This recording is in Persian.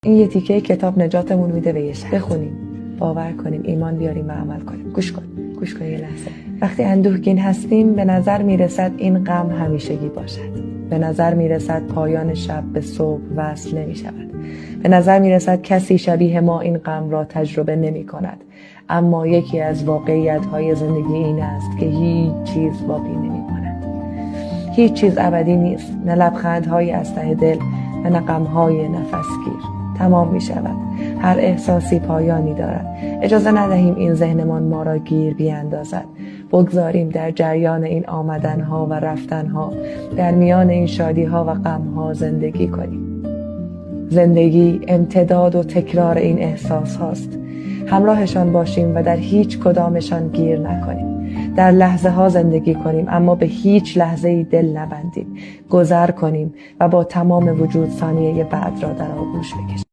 این یه تیکه کتاب نجاتمون میده به یه شب. بخونیم، باور کنیم، ایمان بیاریم و عمل کنیم. گوش کن یه لحظه. وقتی اندوهگین هستیم به نظر میرسد این غم همیشگی باشد. به نظر میرسد پایان شب به صبح وصل نمی شود. به نظر میرسد کسی شبیه ما این غم را تجربه نمی کند. اما یکی از واقعیت‌های زندگی این است که هیچ چیز باقی نمی ماند. هیچ چیز ابدی نیست. نه لبخندهای از ته دل و نه غم‌های نفسگیر. تمام می شود. هر احساسی پایانی دارد. اجازه ندهیم این ذهنمان ما را گیر بیاندازد. بگذاریم در جریان این آمدنها و رفتنها، در میان این شادیها و غمها زندگی کنیم. زندگی امتداد و تکرار این احساس هاست. همراهشان باشیم و در هیچ کدامشان گیر نکنیم. در لحظه ها زندگی کنیم اما به هیچ لحظه‌ای دل نبندیم. گذر کنیم و با تمام وجود ثانیه بعد را در آغوش بکشیم.